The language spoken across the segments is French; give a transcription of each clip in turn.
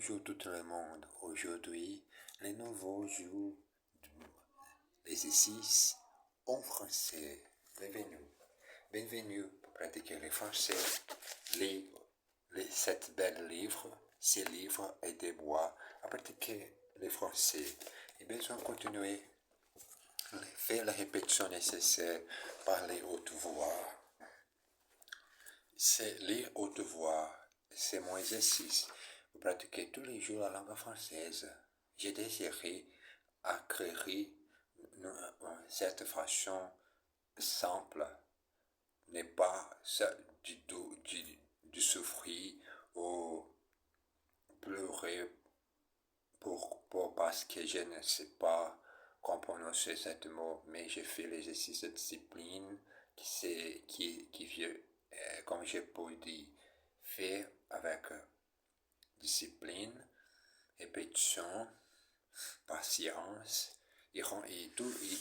Bonjour tout le monde. Aujourd'hui, les nouveaux jours l'exercice en français. Bienvenue. Bienvenue pour pratiquer le français. Cet bel livre, ces livres et des bois à pratiquer le français. Et besoin de continuer. Faire la répétition nécessaire. Parler haute voix. C'est lire haute voix. C'est mon exercice. Pour pratiquer tous les jours la langue française. J'ai désiré acquérir cette façon simple, n'est pas du souffrir ou pleurer parce que je ne sais pas comment prononcer ce mot, mais j'ai fait l'exercice de discipline qui vient, comme je peux dire, faire avec discipline, répétition, patience et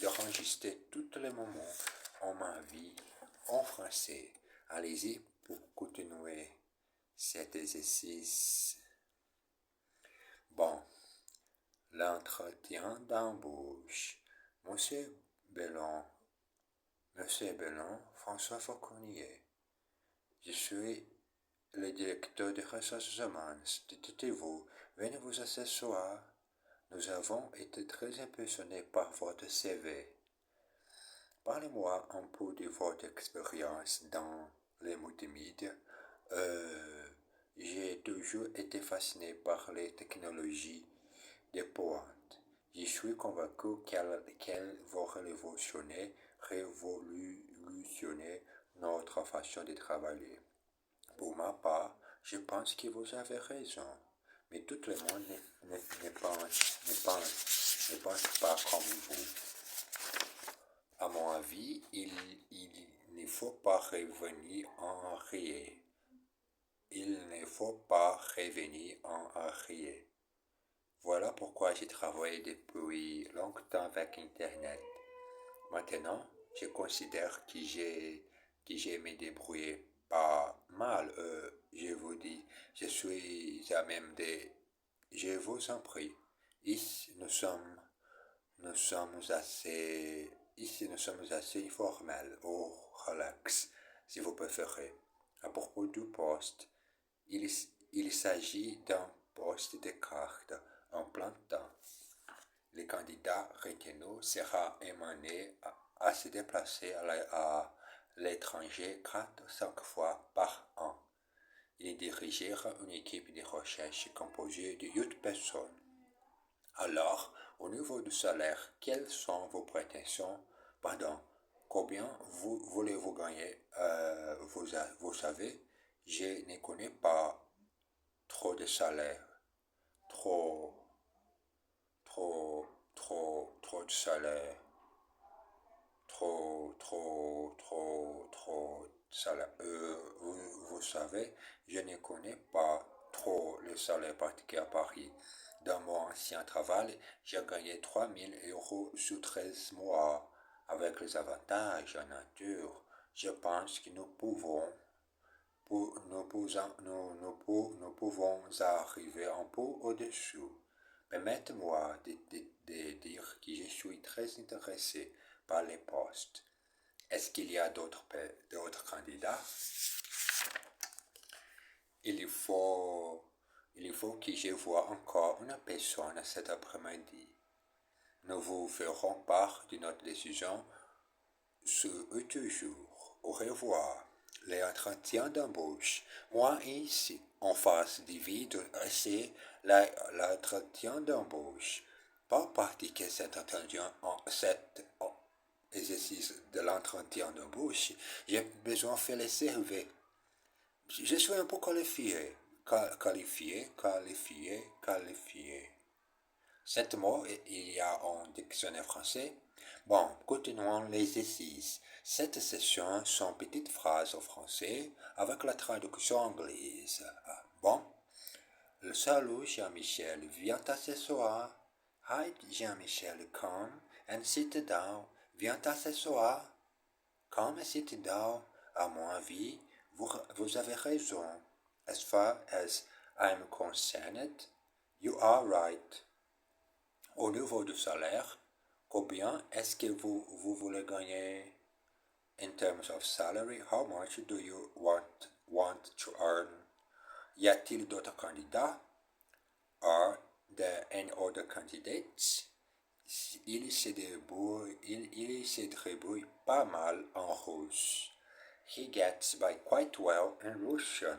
d'enregistrer tous les moments en ma vie en français. Allez-y pour continuer cet exercice. Bon, l'entretien d'embauche. Monsieur Bellon, François Fauconnier. Je suis le directeur des ressources humaines. Détendez-vous, venez vous asseoir. Nous avons été très impressionnés par votre CV. Parlez-moi un peu de votre expérience dans les multimédia. J'ai toujours été fasciné par les technologies de pointe. Je suis convaincu qu'elles vont révolutionner notre façon de travailler. Pour ma part, je pense que vous avez raison, mais tout le monde ne pense pas comme vous. À mon avis, il ne faut pas revenir en arrière. Il ne faut pas revenir en arrière. Voilà pourquoi j'ai travaillé depuis longtemps avec Internet. Maintenant, je considère que j'ai me débrouillé pas mal. Je vous dis, je suis à même de... Je vous en prie. Ici, nous sommes assez informels ou relax, si vous préférez. À propos du poste, il s'agit d'un poste de carte en plein temps. Le candidat retenu sera amené à se déplacer à l'étranger 4-5 fois par an. Il dirigera une équipe de recherche composée de 8 personnes. Alors, au niveau du salaire, quelles sont vos prétentions? Pardon, combien voulez-vous gagner? Vous savez, je ne connais pas trop de salaire. Trop de salaire. Trop de salaire. Vous savez, je ne connais pas trop le salaire pratiqué à Paris. Dans mon ancien travail, j'ai gagné 3000 euros sur 13 mois. Avec les avantages en nature, je pense que nous pouvons arriver un peu au-dessous. Permettez-moi de dire que je suis très intéressé par les postes. Est-ce qu'il y a d'autres candidats? Il faut que je voie encore une personne cet après-midi. Nous vous ferons part de notre décision sous 8 jours. Au revoir. Les entretiens d'embauche. Moi ici, en face du vide, c'est l'entretien d'embauche. Pour pratiquer cet exercice de l'entretien d'embauche, j'ai besoin de faire les CV. Je suis un peu qualifié. Cet mot, il y a en dictionnaire français. Bon, continuons l'exercice. Cette session sont petites phrases en français avec la traduction anglaise. Bon, le salut Jean-Michel, viens t'asseoir. Hi Jean-Michel, come and sit down. Viens t'asseoir. Come and sit down. À mon avis, vous avez raison. As far as I'm concerned, You are right. Au niveau du salaire, combien est-ce que vous voulez gagner in terms of salary? How much do you want to earn? Y a-t-il d'autres candidats? Are there any other candidates? Il se débrouille pas mal en russe. He gets by quite well in Russian.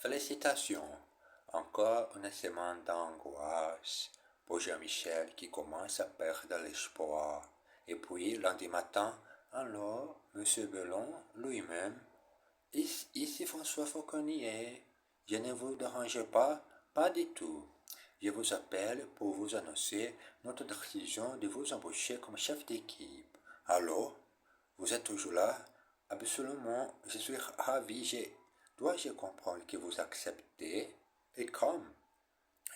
Félicitations. Encore une semaine d'angoisse pour Jean-Michel qui commence à perdre l'espoir. Et puis, lundi matin, alors, M. Belon lui-même, ici François Fauconnier, je ne vous dérange pas du tout. Je vous appelle pour vous annoncer notre décision de vous embaucher comme chef d'équipe. Allô? Vous êtes toujours là? Absolument, je suis ravi. Dois-je comprendre que vous acceptez? Et comme?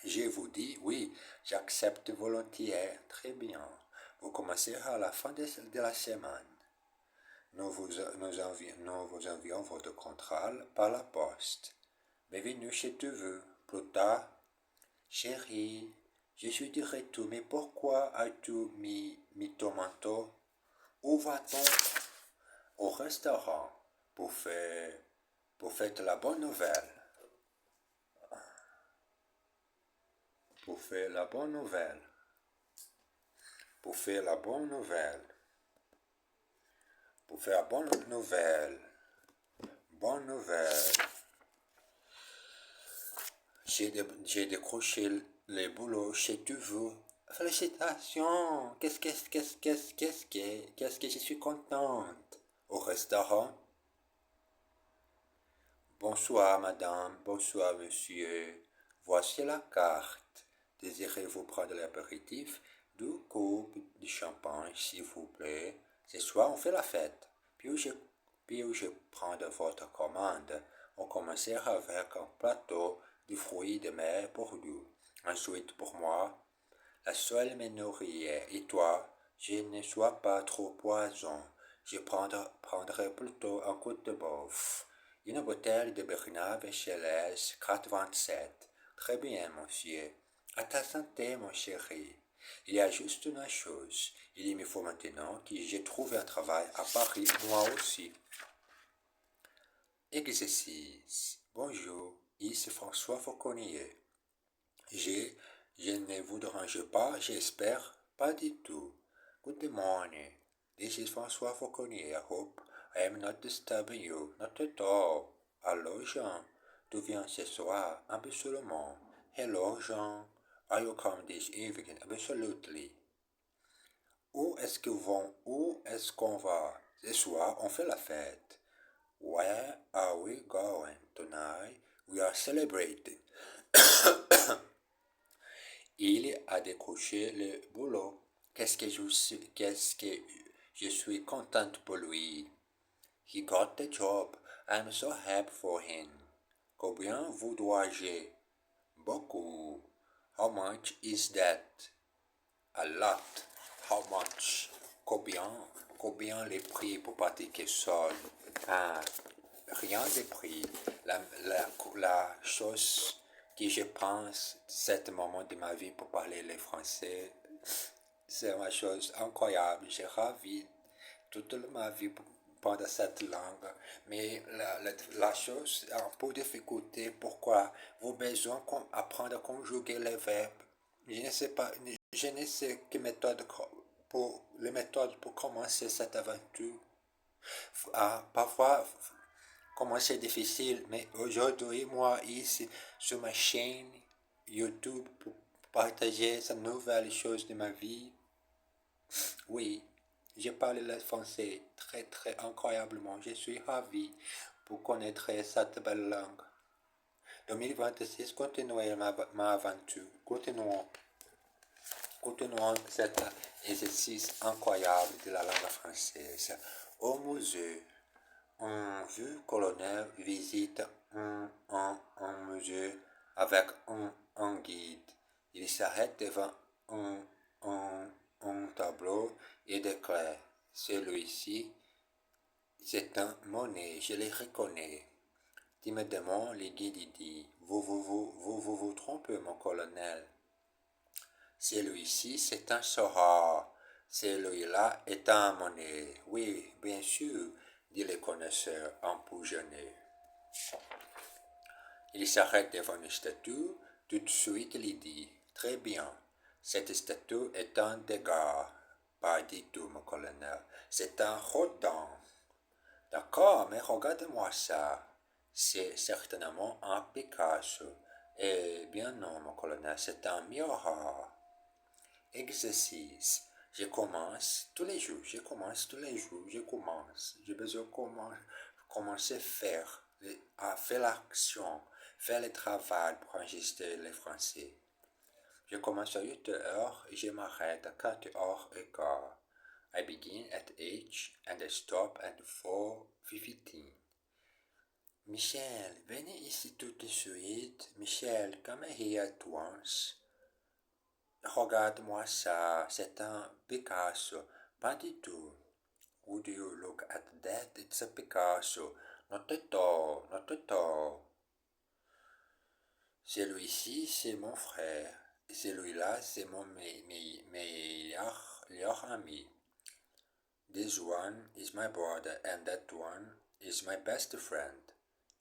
Je vous dis oui, j'accepte volontiers. Très bien. Vous commencez à la fin de la semaine. Nous vous envions votre contrat par la poste. Bienvenue chez vous. Plus tard. Chérie, je suis de retour, mais pourquoi as-tu mis ton manteau? Où va-t-on? Au restaurant pour faire la bonne nouvelle. Pour faire la bonne nouvelle. Pour faire la bonne nouvelle. Pour faire la bonne nouvelle. Bonne nouvelle. J'ai décroché le boulot chez vous. Félicitations. Qu'est-ce que je suis contente. Au restaurant. Bonsoir madame, bonsoir monsieur. Voici la carte. Désirez-vous prendre l'apéritif? 2 coupes de champagne, s'il vous plaît. Ce soir, on fait la fête. Puis-je prendre votre commande? On commencera avec un plateau de fruits de mer pour vous. Ensuite, pour moi, la seule me nourrir. Et toi, je ne sois pas trop poison. Je prendrai plutôt un coup de bœuf. Une bouteille de Bernard Véchelès, 4,27. Très bien, monsieur. À ta santé, mon chéri. Il y a juste une chose. Il me faut maintenant que j'ai trouvé un travail à Paris, moi aussi. Exercice. Bonjour, ici François Fauconnier. Je ne vous dérange pas, j'espère. Pas du tout. Good morning. This is François Fauconnier. I hope I am not disturbing you. Not at all. Allô, Jean. Tu viens ce soir? Absolument. Hello, Jean. Are you coming this evening? Absolutely. Où est-ce qu'on va? Ce soir, on fait la fête. Where are we going tonight? We are celebrating. Il a décroché le boulot. Qu'est-ce que je suis contente pour lui. He got the job. I'm so happy for him. Combien vous dois-je? Beaucoup. How much is that? A lot. How much? Combien les prix pour pratiquer seul? Ah, rien de prix. La chose que je pense, cet moment de ma vie pour parler le français, c'est une chose incroyable. J'ai ravi toute ma vie pendant cette langue. Mais la chose un peu difficulté, pourquoi vous besoin apprendre à conjuguer les verbes. Je ne sais pas, je ne sais quelle méthode les méthodes pour commencer cette aventure. Parfois, comment c'est difficile, mais aujourd'hui, moi, ici, sur ma chaîne YouTube, pour partager cette nouvelle chose de ma vie, oui, je parle le français très, très incroyablement. Je suis ravi pour connaître cette belle langue. 2026, continuez ma aventure. Continuons cet exercice incroyable de la langue française. Au musée, un vieux colonel visite un musée avec un guide. Il s'arrête devant un tableau et déclare: celui-ci, c'est un Monet, je le reconnais. Timidement, le guide dit, vous trompez, mon colonel. Celui-ci, c'est un Sora. Celui-là est un monnaie. Oui, bien sûr, dit le connaisseur empoisonné. Il s'arrête devant une statue. Tout de suite, il dit, très bien, cette statue est un dégât. Pas du tout, mon colonel. C'est un rodin. D'accord, mais regarde-moi ça. C'est certainement un Picasso. Eh bien non, mon colonel, c'est un miroir. Exercice. Je commence tous les jours. Je commence. J'ai besoin de commencer à faire l'action, faire le travail pour enregistrer le français. Je commence à 8 heures et je m'arrête à 4 heures et quart. I begin at 8 and I stop at 4:15. Michel, venez ici tout de suite. Michel, come here at once. Regarde-moi ça, c'est un Picasso. Pas du tout. Would you look at that? It's a Picasso. Not at all, not at all. Celui-ci, c'est mon frère. Et celui-là, c'est mon meilleur ami. This one is my brother and that one is my best friend.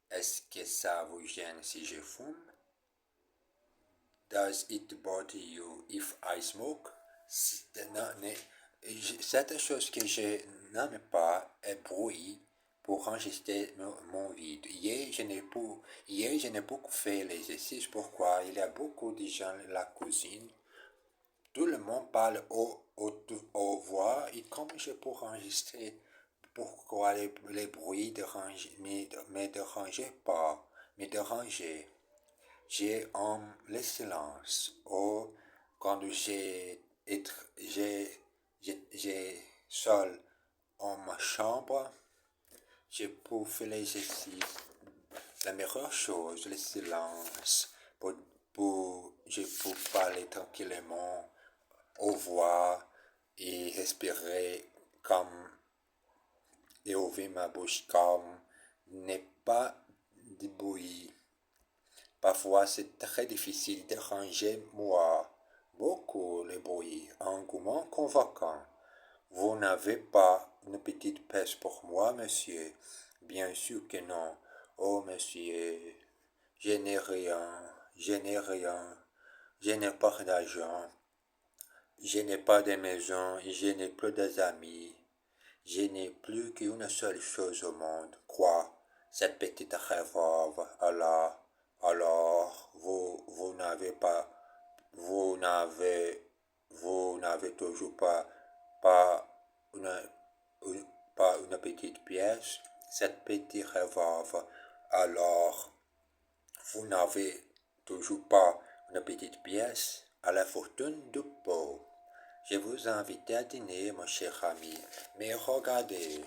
Est-ce que ça vous gêne si je fume? Does it bother you if I smoke? Cette chose que je n'aime pas est bruit pour enregistrer mon vide. Hier, je n'ai beaucoup fait l'exercice. Pourquoi? Il y a beaucoup de gens dans la cuisine. Tout le monde parle au voix et comme je peux enregistrer, pourquoi les bruits me dérangeaient pas, me dérangeaient. J'ai le silence. Ou quand j'ai seul en ma chambre, je peux faire l'exercice. La meilleure chose, le silence. Je peux parler tranquillement au voix et respirer comme et ouvrir ma bouche comme n'est pas de bruit. Parfois, c'est très difficile de ranger moi. Beaucoup le bruit, un gourmand convaincant. Vous n'avez pas une petite pièce pour moi, monsieur? Bien sûr que non. Oh, monsieur, je n'ai rien, je n'ai pas d'argent, je n'ai pas de maison, je n'ai plus d'amis. Je n'ai plus qu'une seule chose au monde. Quoi? Cette petite révolve. Alors, vous n'avez toujours une, pas une petite pièce. Cette petite révolve. Alors, vous n'avez toujours pas une petite pièce à la fortune du pauvre. Je vous invite à dîner, mon cher ami, mais regardez,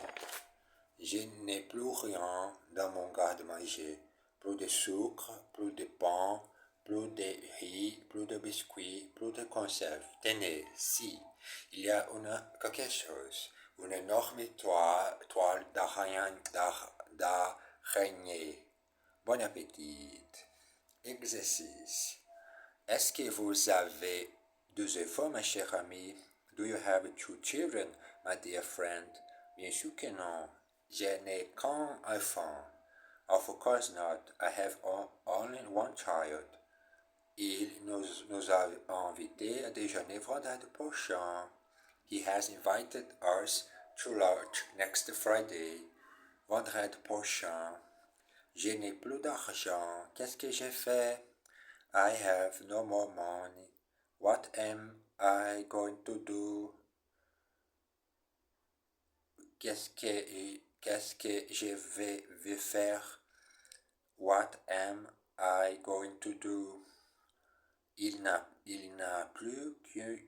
je n'ai plus rien dans mon garde-manger. Plus de sucre, plus de pain, plus de riz, plus de biscuits, plus de conserves. Tenez, si, il y a quelque chose, une énorme toile d'araignée. Bon appétit. Exercice. Est-ce que vous avez deux enfants, ma chère amie? Do you have two children, my dear friend? Bien sûr que non. Je n'ai qu'un enfant. Of course not. I have only one child. Il nous a invités à déjeuner vendredi prochain. He has invited us to lunch next Friday. Vendredi prochain. Je n'ai plus d'argent. Qu'est-ce que j'ai fait? I have no more money. What am I going to do? Qu'est-ce que je vais faire? What am I going to do? Il n'a plus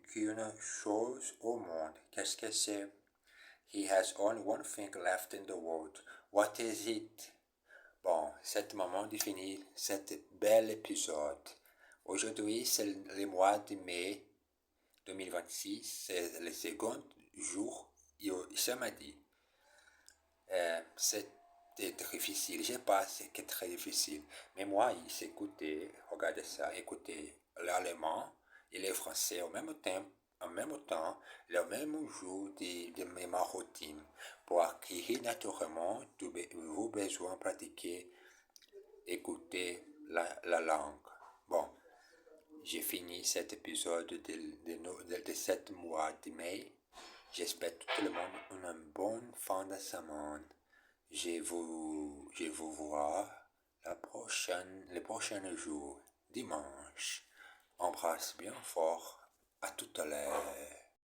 qu'une chose au monde. Qu'est-ce que c'est? He has only one thing left in the world. What is it? Bon, c'est le moment de finir cet bel épisode. Aujourd'hui, c'est le mois de mai 2026. C'est le second jour, samedi. C'est c'est difficile. Je sais pas, c'est très difficile. Mais moi, il écouter, regardez ça, écouter l'allemand et le français en même temps, le même jour de ma routine pour acquérir naturellement vos besoins pratiquer, écouter la langue. Bon, j'ai fini cet épisode de 7 mois de mai. J'espère que tout le monde a une bonne fin de semaine. Je vous vois le prochain jour, dimanche. Embrasse bien fort. À tout à l'heure.